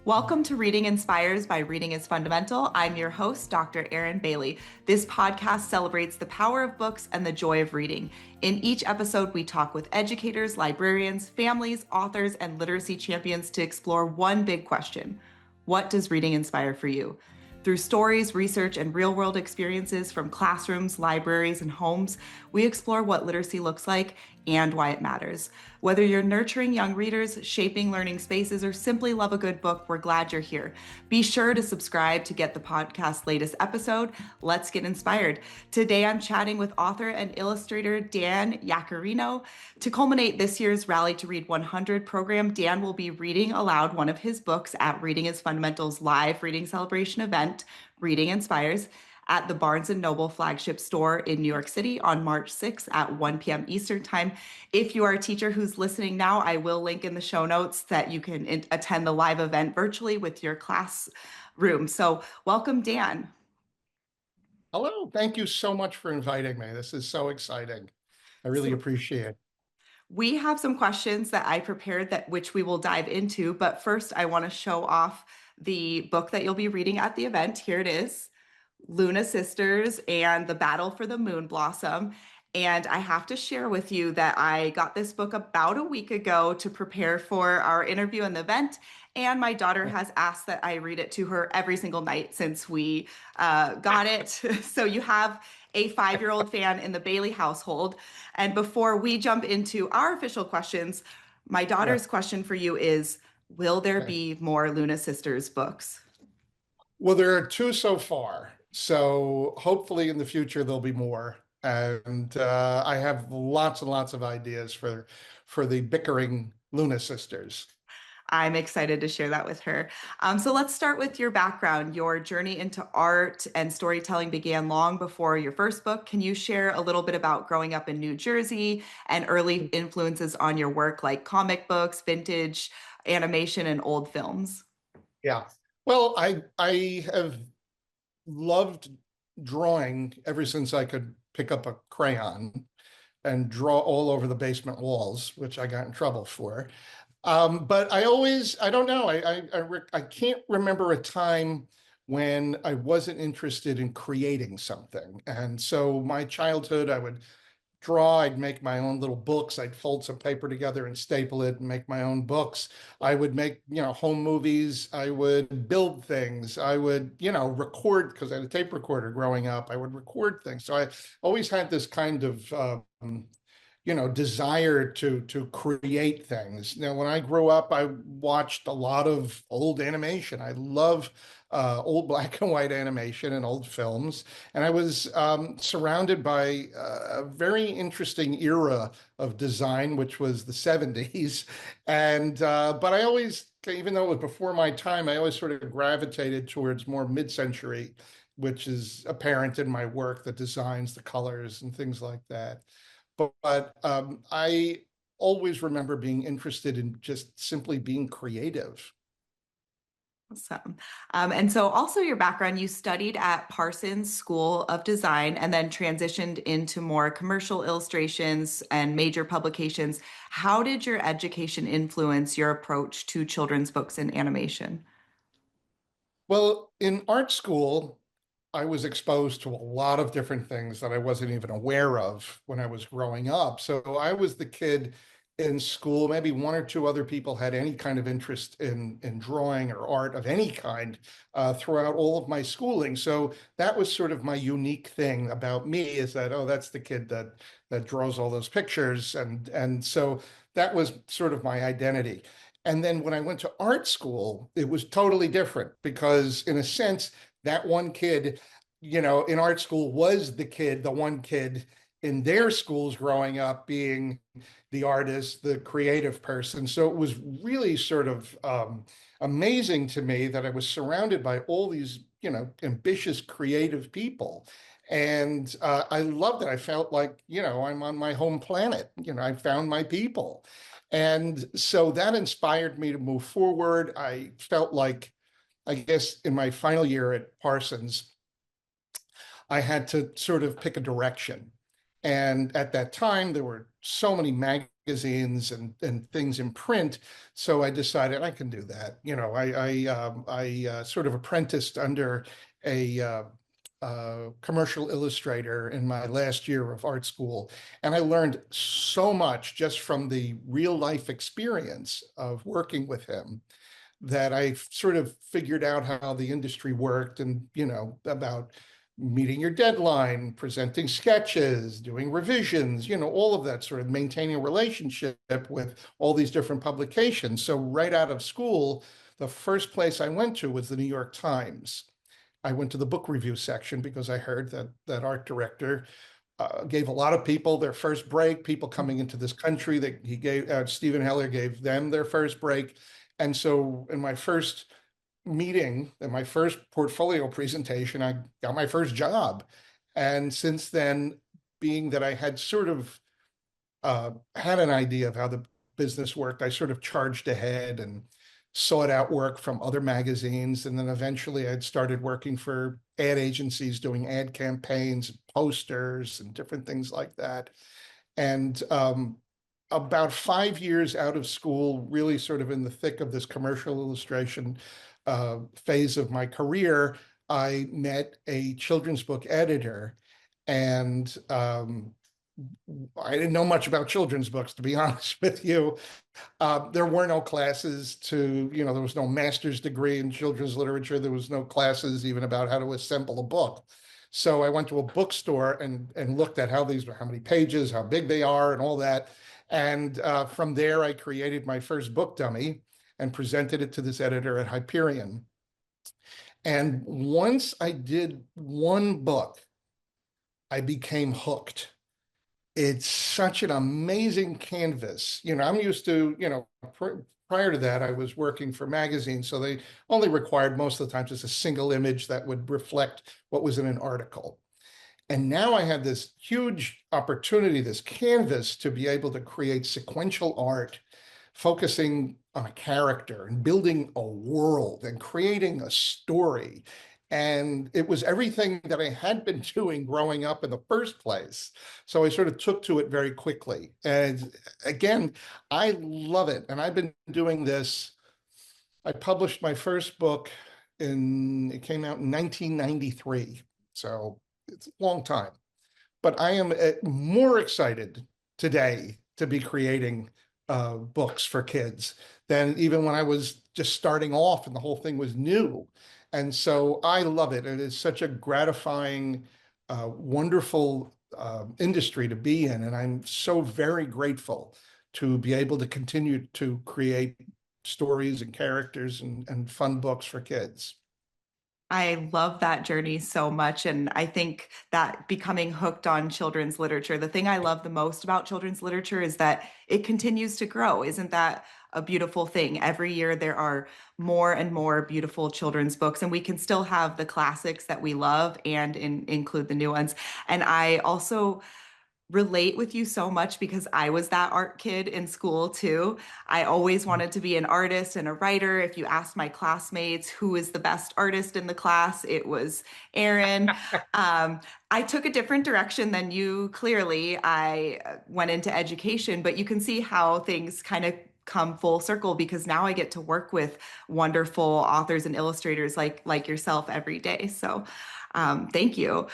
Welcome to Reading Inspires by Reading is Fundamental. I'm your host, Dr. Erin Bailey. This podcast celebrates the power of books and the joy of reading. In each episode, we talk with educators, librarians, families, authors, and literacy champions to explore one big question: what does reading inspire for you? Through stories, research, and real-world experiences from classrooms, libraries, and homes, we explore what literacy looks like and why it matters. Whether you're nurturing young readers, shaping learning spaces, or simply love a good book, we're glad you're here. Be sure to subscribe to get the podcast's latest episode. Let's get inspired. Today, I'm chatting with author and illustrator Dan Yaccarino. To culminate this year's Rally to Read 100 program, Dan will be reading aloud one of his books at Reading is Fundamental's live reading celebration event, Reading Inspires, at the Barnes & Noble flagship store in New York City on March 6th at 1 p.m. Eastern Time. If you are a teacher who's listening now, I will link in the show notes that you can attend the live event virtually with your classroom. So welcome, Dan. Hello, thank you so much for inviting me. This is so exciting. I really appreciate it. We have some questions that I prepared that which we will dive into, but first I want to show off the book that you'll be reading at the event. Here it is. Luna Sisters and the Battle for the Moon Blossom. And I have to share with you that I got this book about a week ago to prepare for our interview and the event. And my daughter has asked that I read it to her every single night since we got it. So you have a 5-year-old fan in the Bailey household. And before we jump into our official questions, my daughter's question for you is, will there be more Luna Sisters books? Well, there are 2 so far. So hopefully in the future there'll be more. And I have lots and lots of ideas for the bickering Luna sisters. I'm excited to share that with her. So let's start with your background. Your journey into art and storytelling began long before your first book. Can you share a little bit about growing up in New Jersey and early influences on your work, like comic books, vintage animation, and old films? Yeah. Well, I have loved drawing ever since I could pick up a crayon and draw all over the basement walls, which I got in trouble for. But I don't know, I can't remember a time when I wasn't interested in creating something. And so my childhood, I would draw, I'd make my own little books, I'd fold some paper together and staple it and make my own books. I would make, home movies, I would build things, I would, record, because I had a tape recorder growing up, I would record things. So I always had this kind of desire to create things. Now, when I grew up, I watched a lot of old animation. I love old black and white animation and old films. And I was surrounded by a very interesting era of design, which was the 70s. And but I always, even though it was before my time, I always sort of gravitated towards more mid-century, which is apparent in my work, the designs, the colors, and things like that. But I always remember being interested in just simply being creative. Awesome. And so also your background, you studied at Parsons School of Design and then transitioned into more commercial illustrations and major publications. How did your education influence your approach to children's books and animation? Well, in art school, I was exposed to a lot of different things that I wasn't even aware of when I was growing up. So I was the kid in school, maybe 1 or 2 other people had any kind of interest in drawing or art of any kind throughout all of my schooling. So that was sort of my unique thing about me, is that, oh, that's the kid that draws all those pictures. And so that was sort of my identity. And then when I went to art school, it was totally different because, in a sense, that one kid, in art school was the one kid in their schools growing up being the artist, the creative person. So it was really sort of amazing to me that I was surrounded by all these, ambitious, creative people. And I loved it. I felt like, I'm on my home planet. I found my people. And so that inspired me to move forward. I felt like, I guess, in my final year at Parsons, I had to sort of pick a direction. And at that time, there were so many magazines and things in print. So I decided I can do that. I sort of apprenticed under a commercial illustrator in my last year of art school. And I learned so much just from the real life experience of working with him that I sort of figured out how the industry worked and, about meeting your deadline, presenting sketches, doing revisions, all of that, sort of maintaining a relationship with all these different publications. So right out of school, the first place I went to was the New York Times. I went to the book review section because I heard that art director gave a lot of people their first break, people coming into this country that he gave, Stephen Heller gave them their first break. And so in my first meeting, in my first portfolio presentation, I got my first job. And since then, being that I had sort of had an idea of how the business worked, I sort of charged ahead and sought out work from other magazines. And then eventually I'd started working for ad agencies, doing ad campaigns, posters, and different things like that. And about 5 years out of school, really sort of in the thick of this commercial illustration phase of my career, I met a children's book editor. And I didn't know much about children's books, to be honest with you. There were no classes there was no master's degree in children's literature. There was no classes even about how to assemble a book. So I went to a bookstore and looked at how many pages, how big they are, and all that. And from there, I created my first book dummy and presented it to this editor at Hyperion. And once I did one book, I became hooked. It's such an amazing canvas. I'm used to, prior to that, I was working for magazines, so they only required most of the time just a single image that would reflect what was in an article. And now I have this huge opportunity, this canvas, to be able to create sequential art, focusing on a character and building a world and creating a story. And it was everything that I had been doing growing up in the first place. So I sort of took to it very quickly. And again, I love it. And I've been doing this. I published my first book it came out in 1993. So it's a long time. But I am more excited today to be creating books for kids than even when I was just starting off and the whole thing was new. And so I love it. It is such a gratifying, wonderful industry to be in. And I'm so very grateful to be able to continue to create stories and characters and fun books for kids. I love that journey so much. And I think that becoming hooked on children's literature, the thing I love the most about children's literature is that it continues to grow. Isn't that a beautiful thing? Every year there are more and more beautiful children's books, and we can still have the classics that we love and include the new ones. And I also relate with you so much because I was that art kid in school too. I always wanted to be an artist and a writer. If you asked my classmates who is the best artist in the class, it was Erin. I took a different direction than you, clearly. I went into education, but you can see how things kind of come full circle because now I get to work with wonderful authors and illustrators like yourself every day. So thank you.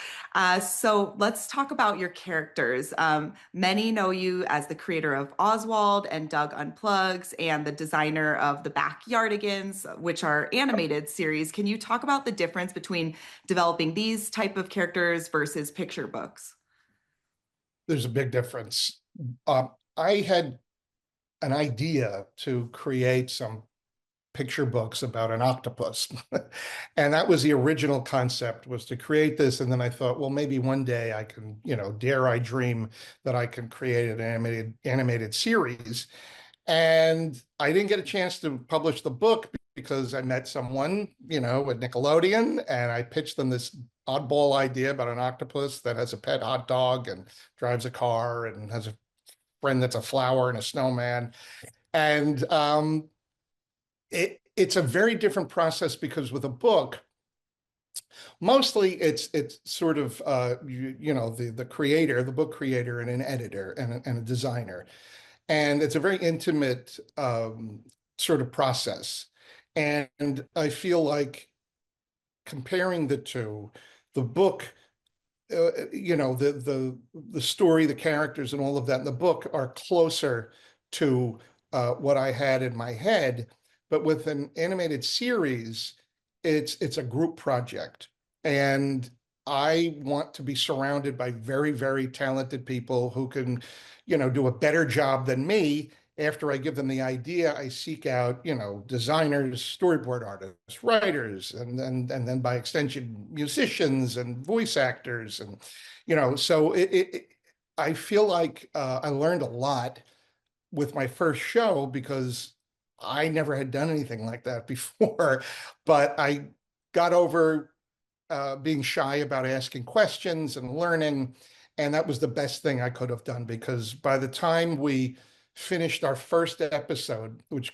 So let's talk about your characters. Many know you as the creator of Oswald and Doug Unplugs and the designer of the Backyardigans, which are animated series. Can you talk about the difference between developing these type of characters versus picture books? There's a big difference. I had an idea to create some picture books about an octopus. And that was the original concept, was to create this. And then I thought, well, maybe one day I can, dare I dream that I can create an animated series. And I didn't get a chance to publish the book because I met someone, at Nickelodeon, and I pitched them this oddball idea about an octopus that has a pet hot dog and drives a car and has a friend that's a flower and a snowman. And it's a very different process because with a book, Mostly it's sort of the creator, the book creator, and an editor and a designer. And it's a very intimate sort of process. And I feel like comparing the two, the book, the story, the characters, and all of that in the book are closer to what I had in my head. But with an animated series, it's a group project, and I want to be surrounded by very, very talented people who can, do a better job than me. After I give them the idea, I seek out, designers, storyboard artists, writers, and then by extension, musicians and voice actors, and so I feel like I learned a lot with my first show because I never had done anything like that before, but I got over being shy about asking questions and learning. And that was the best thing I could have done, because by the time we finished our first episode, which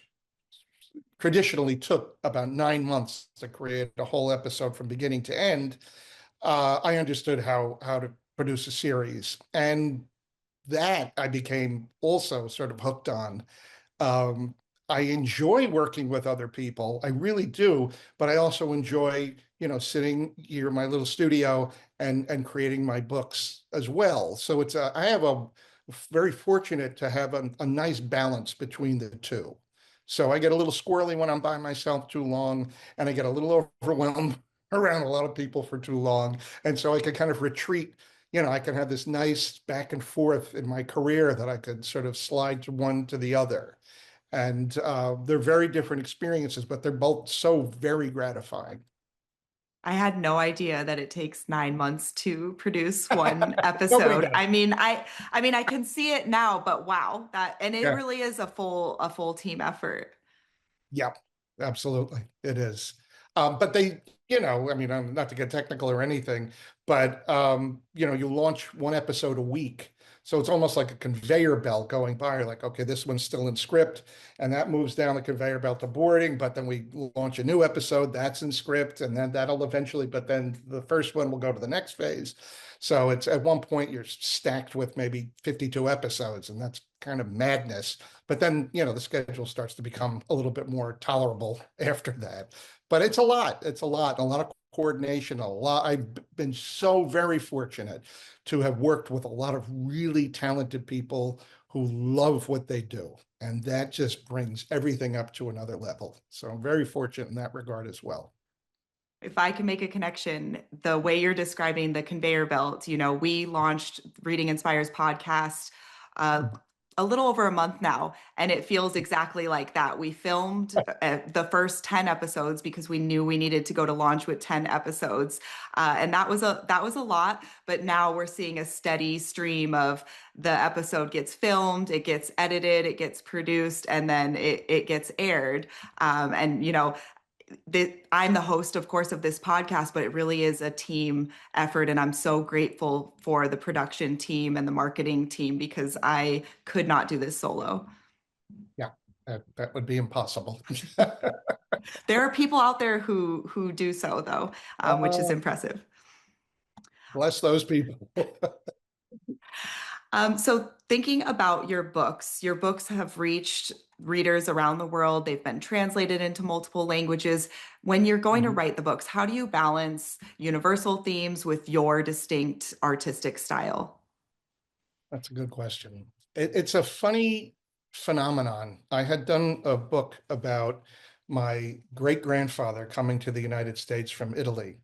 traditionally took about 9 months to create a whole episode from beginning to end, I understood how to produce a series. And that I became also sort of hooked on. um, I enjoy working with other people. I really do, but I also enjoy, sitting here in my little studio and creating my books as well. So I have a very fortunate to have a nice balance between the two. So I get a little squirrely when I'm by myself too long, and I get a little overwhelmed around a lot of people for too long. And so I can kind of retreat. I can have this nice back and forth in my career that I could sort of slide to one to the other. And they're very different experiences, but they're both so very gratifying. I had no idea that it takes 9 months to produce one Nobody episode. does. I mean, I can see it now, but wow, and it Yeah. really is a full team effort. Yeah, absolutely. It is. But I mean, not to get technical or anything, but you launch one episode a week. So it's almost like a conveyor belt going by. Like, okay, this one's still in script, and that moves down the conveyor belt to boarding, but then we launch a new episode that's in script, and then that'll eventually, but then the first one will go to the next phase. So it's at one point you're stacked with maybe 52 episodes, and that's kind of madness. But then, the schedule starts to become a little bit more tolerable after that. But it's a lot. It's a lot of coordination, a lot. I've been so very fortunate to have worked with a lot of really talented people who love what they do. And that just brings everything up to another level. So I'm very fortunate in that regard as well. If I can make a connection, the way you're describing the conveyor belt, we launched Reading Inspires podcast uh, a little over a month now, and it feels exactly like that. We filmed the first 10 episodes because we knew we needed to go to launch with 10 episodes. And that was a lot, but now we're seeing a steady stream of the episode gets filmed, it gets edited, it gets produced, and then it gets aired. And I'm the host, of course, of this podcast, but it really is a team effort. And I'm so grateful for the production team and the marketing team because I could not do this solo. Yeah, that would be impossible. There are people out there who do so, though, which is Oh, impressive. bless those people. So thinking about your books have reached readers around the world. They've been translated into multiple languages. When you're going to Mhm. write the books, how do you balance universal themes with your distinct artistic style? That's a good question. It's a funny phenomenon. I had done a book about my great grandfather coming to the United States from Italy.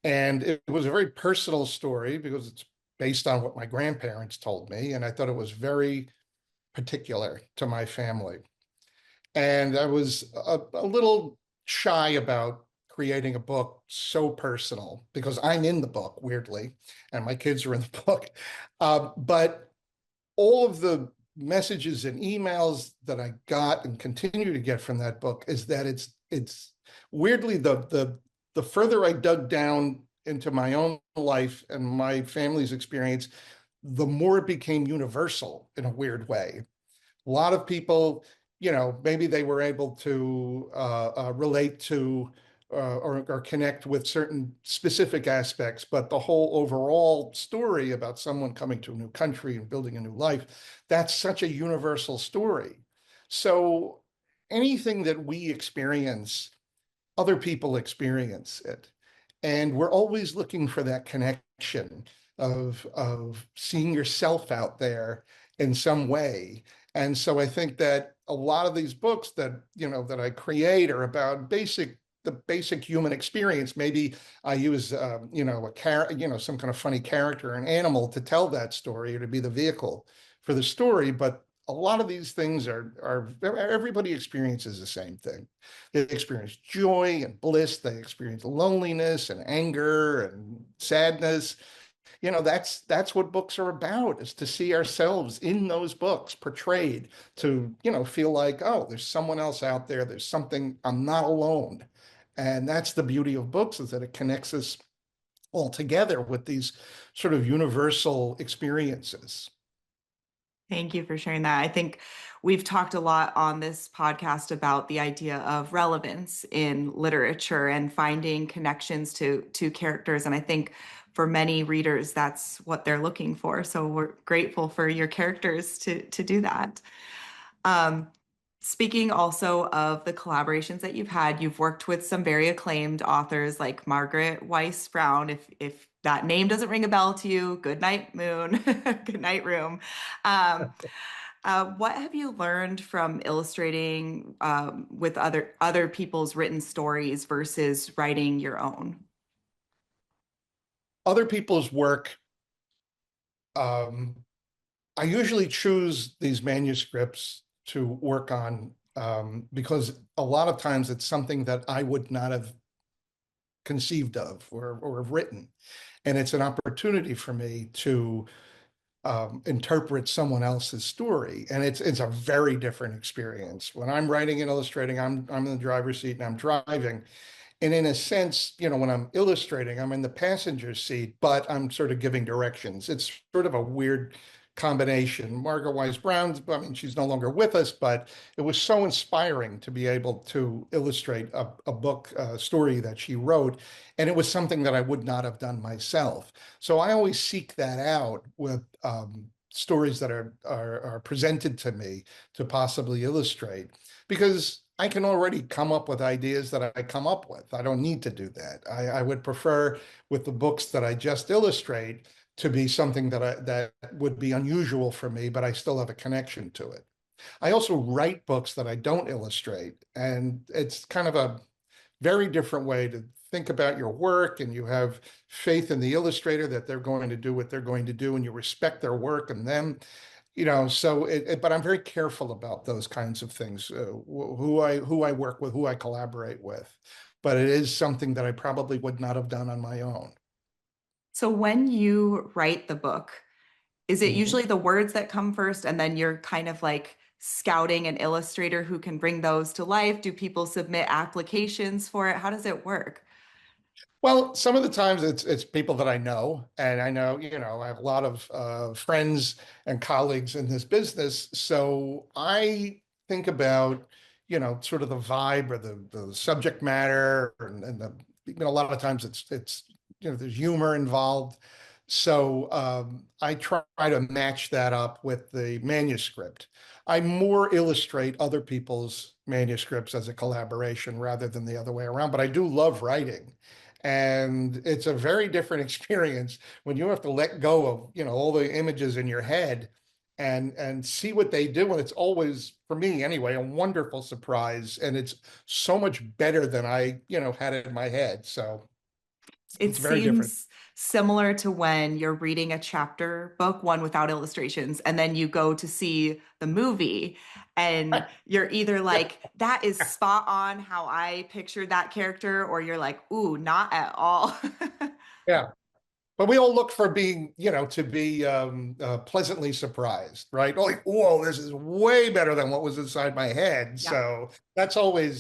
And it was a very personal story because it's based on what my grandparents told me. And I thought it was very particular to my family. And I was a little shy about creating a book so personal because I'm in the book, weirdly, and my kids are in the book. But all of the messages and emails that I got and continue to get from that book is that it's weirdly the further I dug down into my own life and my family's experience, the more it became universal in a weird way. A lot of people, maybe they were able to relate to or connect with certain specific aspects, but the whole overall story about someone coming to a new country and building a new life, that's such a universal story. So anything that we experience, other people experience it. And we're always looking for that connection of seeing yourself out there in some way. And so I think that a lot of these books that, that I create are about the basic human experience. Maybe I use, some kind of funny character, an animal to tell that story or to be the vehicle for the story. But a lot of these things are everybody experiences the same thing. They experience joy and bliss. They experience loneliness and anger and sadness. That's what books are about, is to see ourselves in those books portrayed, to, feel like, oh, there's someone else out there. There's something, I'm not alone. And that's the beauty of books, is that it connects us all together with these sort of universal experiences. Thank you for sharing that. I think we've talked a lot on this podcast about the idea of relevance in literature and finding connections to characters. And I think for many readers, that's what they're looking for. So we're grateful for your characters to do that. Um, Speaking also of the collaborations that you've had, you've worked with some very acclaimed authors like Margaret Weiss Brown. If that name doesn't ring a bell to you, good night, Moon, good night, Room. Um, what have you learned from illustrating with other people's written stories versus writing your own? Other people's work, um, I usually choose these manuscripts to work on, because a lot of times it's something that I would not have conceived of or have written. And it's an opportunity for me to interpret someone else's story. And it's a very different experience. When I'm writing and illustrating, I'm in the driver's seat and I'm driving. And in a sense, when I'm illustrating, I'm in the passenger seat, but I'm sort of giving directions. It's sort of a weird combination. Margaret Wise Brown's, I mean, she's no longer with us, but it was so inspiring to be able to illustrate a book, a story that she wrote. And it was something that I would not have done myself. So I always seek that out with stories that are presented to me to possibly illustrate, because I can already come up with ideas that I come up with. I don't need to do that. I would prefer, with the books that I just illustrate, to be something that would be unusual for me, but I still have a connection to it. I also write books that I don't illustrate, and it's kind of a very different way to think about your work, and you have faith in the illustrator that they're going to do what they're going to do, and you respect their work and them. But I'm very careful about those kinds of things, who I work with, who I collaborate with. But it is something that I probably would not have done on my own. So when you write the book, is it Mhm. usually the words that come first and then you're kind of like scouting an illustrator who can bring those to life? Do people submit applications for it? How does it work? Well, some of the times it's people that I know, and I know, I have a lot of friends and colleagues in this business. So I think about, sort of the vibe or the subject matter, and a lot of times it's there's humor involved. So I try to match that up with the manuscript. I more illustrate other people's manuscripts as a collaboration rather than the other way around, but I do love writing. And it's a very different experience when you have to let go of, all the images in your head and see what they do. And it's always, for me anyway, a wonderful surprise. And it's so much better than I, had it in my head. So It it's very different. seems similar to when you're reading a chapter book, one without illustrations, and then you go to see the movie, and you're either Yeah. like, that is spot on how I pictured that character, or you're like, ooh, not at all. Yeah. But we all look for being, to be pleasantly surprised, right? Like, whoa, this is way better than what was inside my head. Yeah. So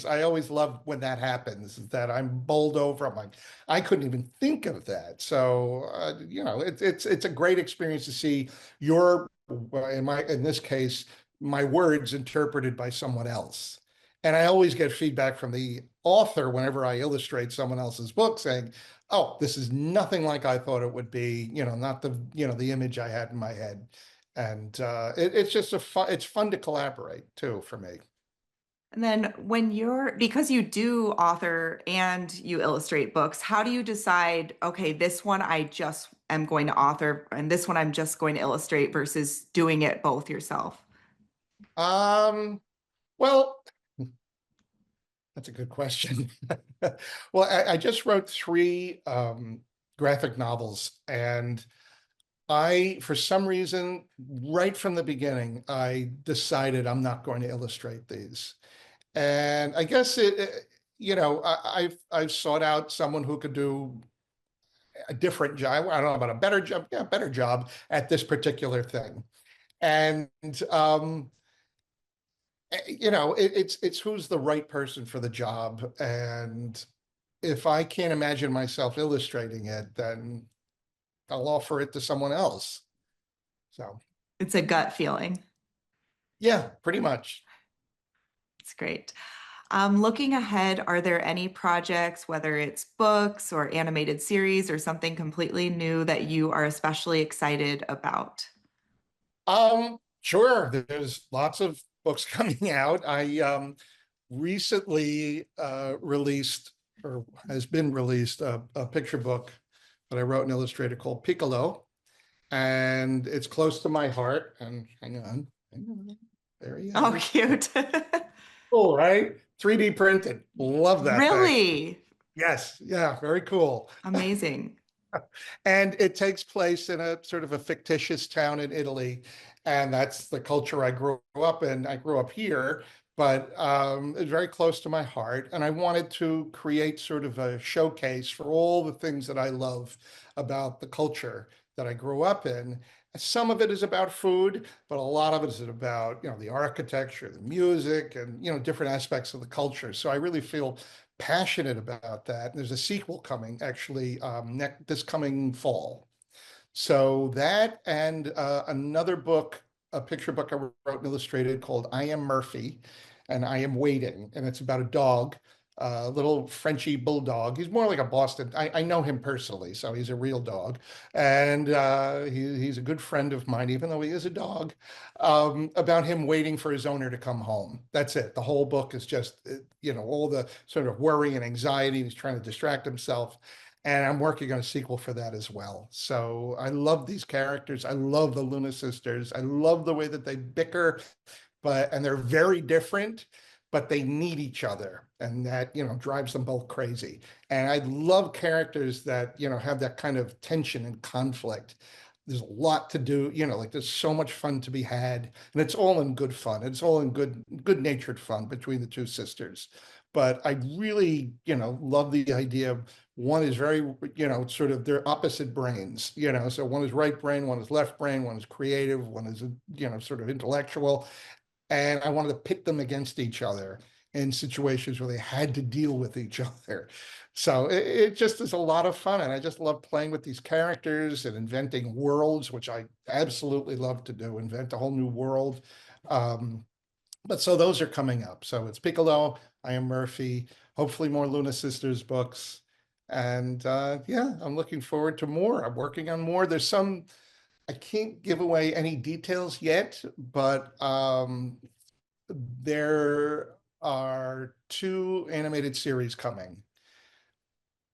I always love when that happens, that I'm bowled over. I'm like, I couldn't even think of that. So, it's a great experience to see your, in this case, my words interpreted by someone else. And I always get feedback from the author whenever I illustrate someone else's book, saying, oh, this is nothing like I thought it would be, not the image I had in my head. And it's just it's fun to collaborate too for me. And then because you do author and you illustrate books, how do you decide, okay, this one I just am going to author and this one I'm just going to illustrate versus doing it both yourself? Um, well, that's a good question. Well, I just wrote three graphic novels, and for some reason, right from the beginning, I decided I'm not going to illustrate these. And I guess I've sought out someone who could do a different job. I don't know about a better job, yeah, better job at this particular thing. And it's who's the right person for the job. And if I can't imagine myself illustrating it, then I'll offer it to someone else. So It's a gut feeling. yeah, pretty much. It's great. Looking ahead, are there any projects, whether it's books or animated series or something completely new that you are especially excited about? Sure. There's lots of books coming out. I recently released, or has been released, a picture book that I wrote and illustrated called Piccolo, and it's close to my heart. And hang on, there he Oh, is. cute. Cool, right? 3D printed. Love that thing. Really? Yes, yeah, very cool. Amazing. And it takes place in a sort of a fictitious town in Italy. And that's the culture I grew up in. I grew up here, but it's very close to my heart. And I wanted to create sort of a showcase for all the things that I love about the culture that I grew up in. Some of it is about food, but a lot of it is about, the architecture, the music, and, different aspects of the culture. So I really feel passionate about that. And there's a sequel coming actually this coming fall. So that and another book, a picture book I wrote and illustrated called I Am Murphy and I Am Waiting. And it's about a dog, a little Frenchy bulldog. He's more like a Boston. I know him personally, so he's a real dog. And he's a good friend of mine, even though he is a dog, about him waiting for his owner to come home. That's it. The whole book is just, all the sort of worry and anxiety. He's trying to distract himself. And I'm working on a sequel for that as well. So I love these characters. I love the Luna sisters. I love the way that they bicker, and they're very different, but they need each other. And that, drives them both crazy. And I love characters that, have that kind of tension and conflict. There's a lot to do, like there's so much fun to be had. And it's all in good fun. It's all in good-natured fun between the two sisters. But I really, love the idea of one is very, sort of their opposite brains, so one is right brain, one is left brain, one is creative, one is, sort of intellectual. And I wanted to pit them against each other in situations where they had to deal with each other. So it just is a lot of fun. And I just love playing with these characters and inventing worlds, which I absolutely love to do, invent a whole new world. But so those are coming up. So it's Piccolo, I Am Murphy, hopefully more Luna Sisters books. And yeah, I'm looking forward to more. I'm working on more. I can't give away any details yet, but there are two animated series coming,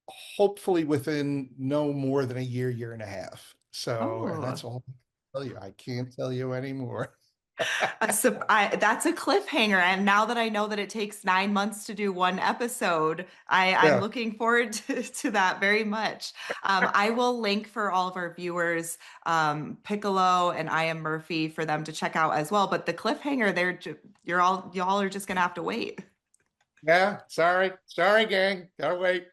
hopefully within no more than a year and a half. So, and Oh, that's all I can tell you. I can't tell you anymore. that's a cliffhanger. And now that I know that it takes 9 months to do one episode, I'm Yeah. looking forward to that very much. I will link for all of our viewers Piccolo and I Am Murphy for them to check out as well. But the cliffhanger, y'all are just gonna have to wait. Yeah. Sorry, gang. Gotta wait.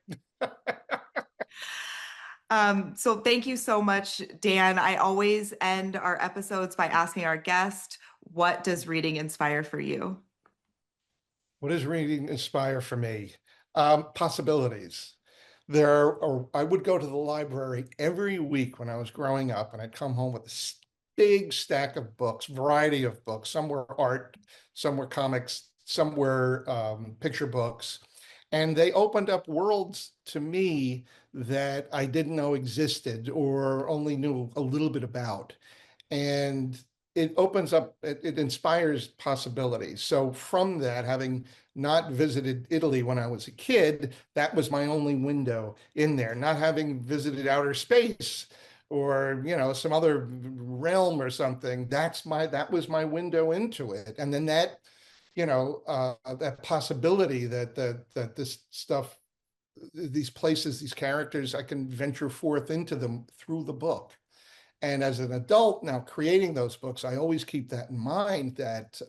So thank you so much, Dan. I always end our episodes by asking our guest, what does reading inspire for you? What does reading inspire for me? Possibilities. I would go to the library every week when I was growing up, and I'd come home with a big stack of books, variety of books. Some were art, some were comics, some were picture books. And they opened up worlds to me that I didn't know existed or only knew a little bit about. And it opens up, it inspires possibilities. So from that, having not visited Italy when I was a kid, that was my only window in there. Not having visited outer space or, some other realm or something, that was my window into it. And then that possibility that this stuff, these places, these characters, I can venture forth into them through the book. And as an adult now creating those books, I always keep that in mind that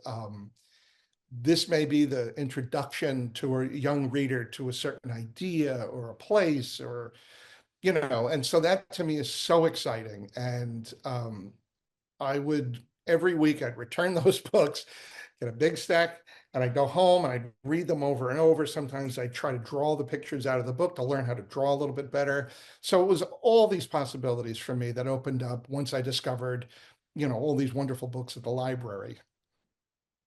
this may be the introduction to a young reader to a certain idea or a place and so that to me is so exciting. And I would, every week I'd return those books, get a big stack, and I'd go home and I'd read them over and over. Sometimes I try to draw the pictures out of the book to learn how to draw a little bit better. So it was all these possibilities for me that opened up once I discovered, all these wonderful books at the library.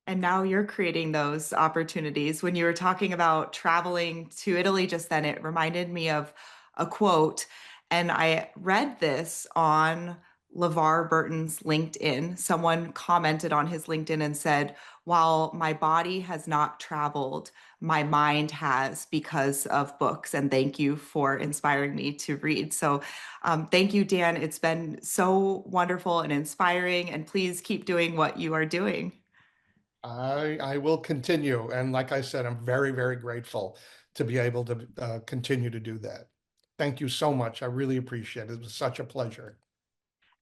And now you're creating those opportunities. When you were talking about traveling to Italy just then, it reminded me of a quote. And I read this on LeVar Burton's LinkedIn. Someone commented on his LinkedIn and said, while my body has not traveled, my mind has because of books. And thank you for inspiring me to read. So thank you, Dan. It's been so wonderful and inspiring. And please keep doing what you are doing. I will continue. And like I said, I'm very, very grateful to be able to continue to do that. Thank you so much. I really appreciate it. It was such a pleasure.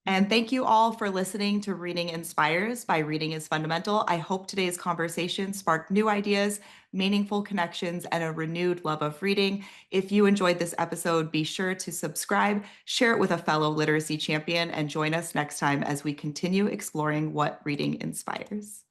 And thank you all for listening to Reading Inspires by Reading is Fundamental. I hope today's conversation sparked new ideas, meaningful connections, and a renewed love of reading. If you enjoyed this episode, be sure to subscribe, share it with a fellow literacy champion, and join us next time as we continue exploring what reading inspires.